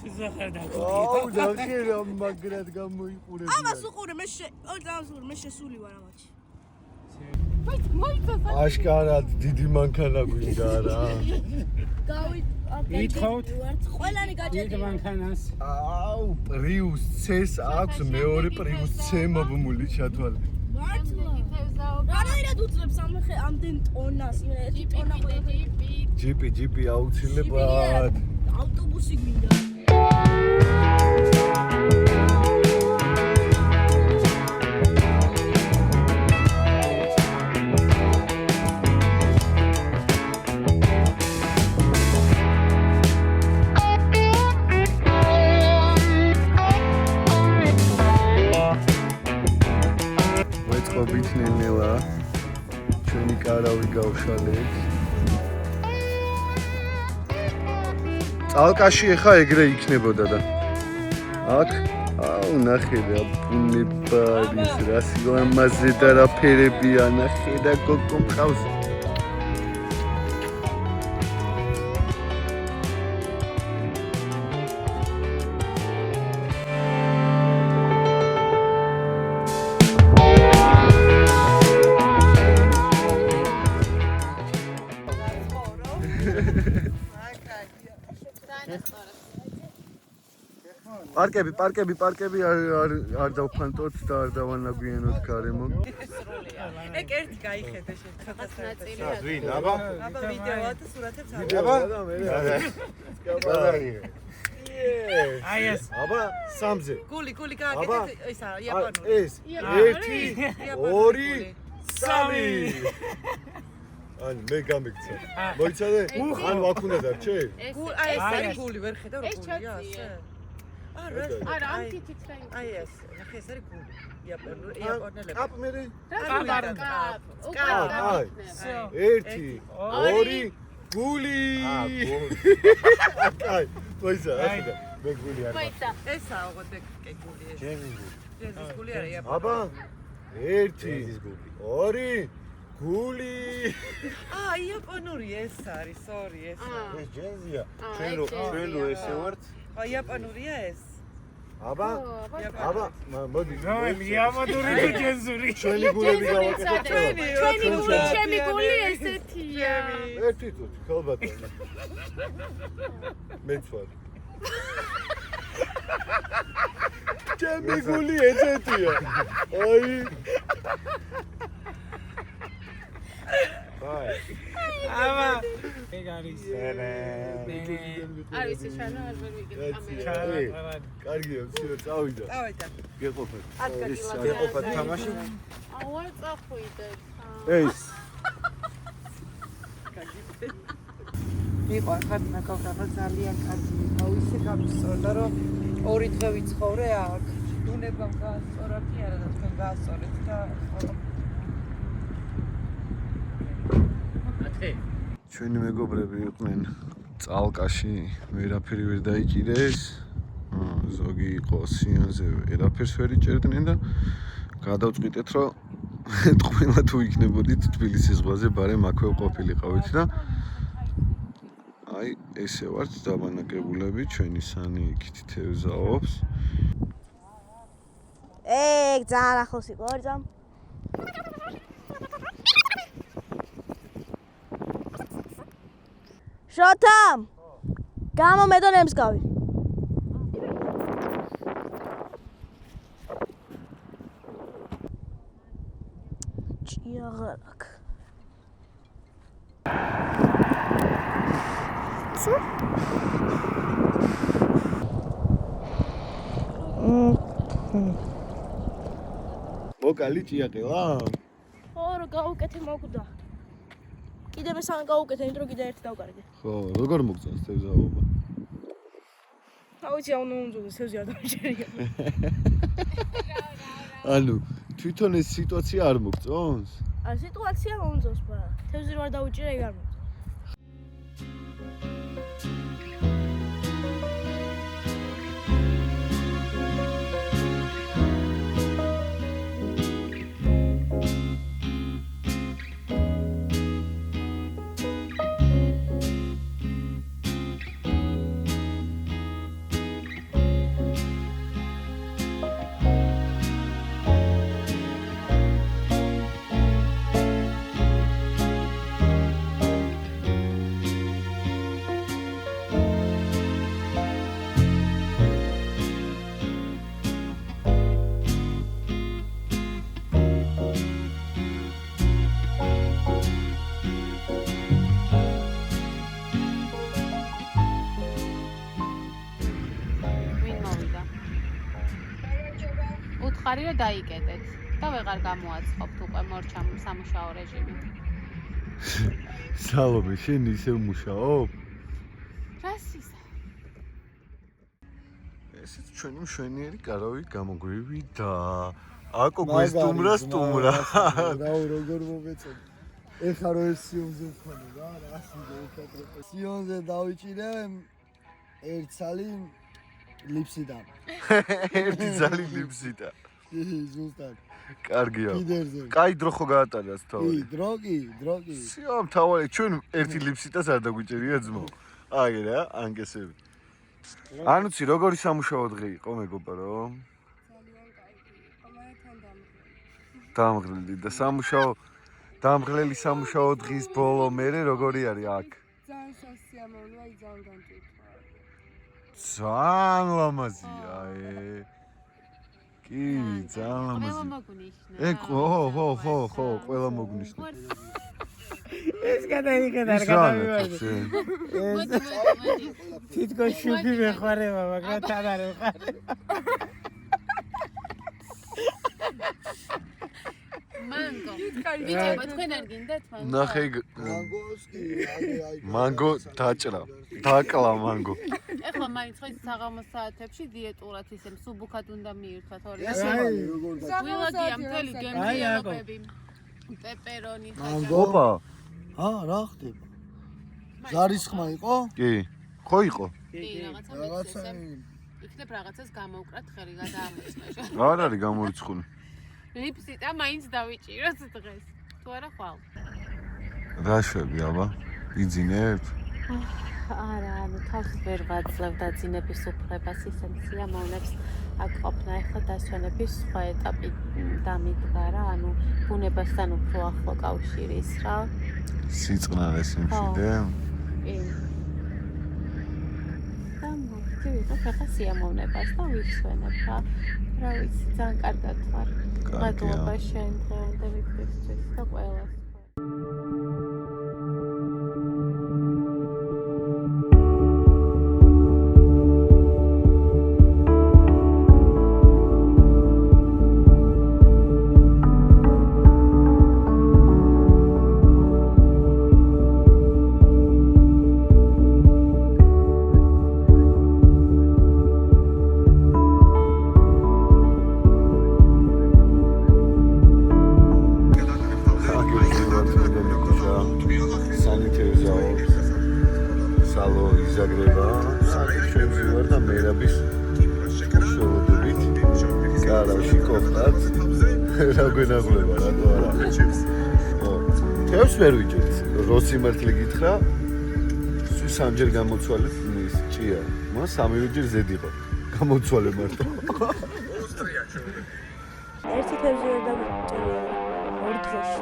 აუ ნახე რა მაგრად გამოიყურებია. ამას უყურე მე მე შესული ვარ ამაში. აშკარად დიდი მანქანა გვინდა რა. ითხოვთ ყველანი გაჭედი მანქანას. აუ პრიუს C-ს აქვს მეორე პრიუს C მობმული ჩათვალე. რანაირად უწევს ამდენ ტონას, ერთი ტონა ჯიპი აუცილებლად. ავტობუსი გვინდა. ვეწყობით ნენელა ჩვენი კარავი გავშალეთ. წალკაში ეხა ეგრე იქნებოდა და აქ აუ ნახე რა ბუნება არის რა სილამაზე და რა ფერებია ნახე და გოგო მყავს. პარკები არ დავფანტოთ და არ დავანაგვიანოთ გარემო. ეგ ერთი გაიხედე შეხედა. ვინ? აბა ვიდეოა და სურათებს არ. აი ეს. აბა სამზე. გული გააკეთეთ ისა იაპონური. ეს 1 2 3 ან მე გამიქცა. მოიცადე? ან ვაქ უნდა დარჩე? აი ეს არის გული ვერ ხედავ რა გულია ასე. არა ამ თითით რა აი ეს ნახე ეს არის გული იაპონელები კაპ მე კაპ 1 2 გული აი მოიცა ახლა მე გული არ მოიცა ესაა ოღონდ ეგ გული ეს ჯეზის გული არა იაპონელი აბა 1 2 გული იაპონური ეს არის სორი ეს ჯეზია ჩვენ რო ესე ვართ იაპონურია ეს აბა მოდი იაპონური და ჯეზური ჩვენი გულები გავაკეთეთ ჩვენი გული ჩემი გული ესეთია ერთი თუ ქალბატონი მეც ვარ ჩემი გული ესეთია აი აბა ეგ არის არის შეშანა არ ვიგებ კამერა კარგია ვსიო წავიდა გეყოფეთ ეს გეყოფათ თამაში არ წახვიდეთ ეს იყო ხარ ნაკავდა ძალიან კარგი თავისი გამისწორდა რომ ორი დღე ვიცხოვრე აქ დუნებამ გაასწორა კი არა და თქვენ გაასწორეთ და ჩვენი მეგობრები იყვნენ წალკაში, ვერაფერი ვერ დაიჭირეს. ზოგი იყო სიონზე, ვერაფერს ვერ იჭერდნენ და გადავწყვიტეთ, რომ ყველა თუ იქნებოდით თბილისის ზღვაზე, ბარემ აქვე ყოფილიყავით და აი ესე ვართ დაბანაკებულები, ჩვენი სანი იქით თევზაობს. ძალიან ახლოს იყო ორჯამ. შოთამ გამომედონ ემსგავი ჭიაღარაკ მოკალი ჭიაყელა? ხო რა გავუკეთე მოკვდა კიდე მე სამ გავუკეთე იმიტომ რომ კიდე ერთი დავკარგე ხო როგორ მოგწონს თევზაობა? აუცი აუნუნძო სევზი არ დამჭერია ანუ თვითონ ეს სიტუაცია არ მოგწონს? სიტუაცია მომწონს მაგრამ თევზი რო არ დაუჭირე ეგ არ მომწონს მითხარი რომ დაიკეტეთ და ვეღარ გამოაცხობთ უკვე მორჩამ სამუშაო რეჟიმი. სალომე, შენ ისევ მუშაობ? რას ისა? ესეც ჩვენი მშვენიერი კარავი გამოგვივი და აკო გვესტუმრა სტუმრა. რაო როგორ მომეწონა. ეხლა რო ეს სიონზე ვქონე რა, რას მიგეკეთე. სიონზე დავიჭირე ერთ ცალი ლიფსიდან. ერთი ძალი ლიფსიტა. ზუსტად. კარგია. კიდერზე. კაი დრო ხო გაატარეს თავი. დროგი. სიო, თავი ჩვენ ერთი ლიფსიტას არ დაგვიჭერია ძმო. აი რა, ანკესები. ანუცი, როგორი სამუშაო დღე იყო მეგობარო? ძალიან კაი იყო, მაგრამ თან დამღლელი და სამუშაო დამღლელი სამუშაო დღის ბოლო მერე როგორი არის აქ? ძალიან სასიამოვნოა, ძალიან განტვირთვა. ძალიან ლამაზია, კი, ძალიან ყველა ლამაზია. მოგნიშნა. ხო, ყველა მოგნიშნა. ეს გადაიხედა არ ის რა გადავივარდი. შენ? მოდი. თითქოს შუქი მეხარება, მაგრამ თან არ ვიყარე. მანგო. ბიჭებო, თქვენ არ გინდათ მანგო? ნახე მანგოს კი, აი. მანგო დაჭრა. დაკლა მანგო. ეხლა მაინც ხო ის საღამოს საათებში დიეტურად ისე მსუბუქად უნდა მიირთვათ ორი. როგორ და გვილაგია მთელი გემრიელობები. პეპერონი მანგო? ოპა, რა ხდება? ზარისხმა იყო? კი. ხო იყო? კი, რაღაცა რაღაცა იქნებ რაღაცას გამოვკრათ ხელი გადაამოწმეშა. არ არის გამორიცხული. ლიფსიტა მაინც დავიჭიროთ დღეს. თუ არა ხვალ. რა შვები, აბა? იძინებ? არა, ანუ თავს ვერ ვაძლევ დაძინების უფლებას ისე სიამოვნებს აქ ყოფნა ეხლა დასვენების სხვა ეტაპი დამიდგა რა, ანუ ბუნებასთან უფრო ახლო კავშირის რა. სიწყნარე სიმშვიდე? კი. და მოვიდა ეხლა სიამოვნებას და ვისვენებ რა. რა ვიცი, ძალიან კარგად ვარ. მადლობა შენ დღევანდელი დღისთვის და ყველას. თევს ვერ ვიჭერთ. როსი მართლი გითხრა, სამჯერ გამოცვალე ის ჭია. მას სამივე ზედ იყო. გამოცვალე მარტო. ერთი თევზი ვერ დავიჭერია. ორი დღეში.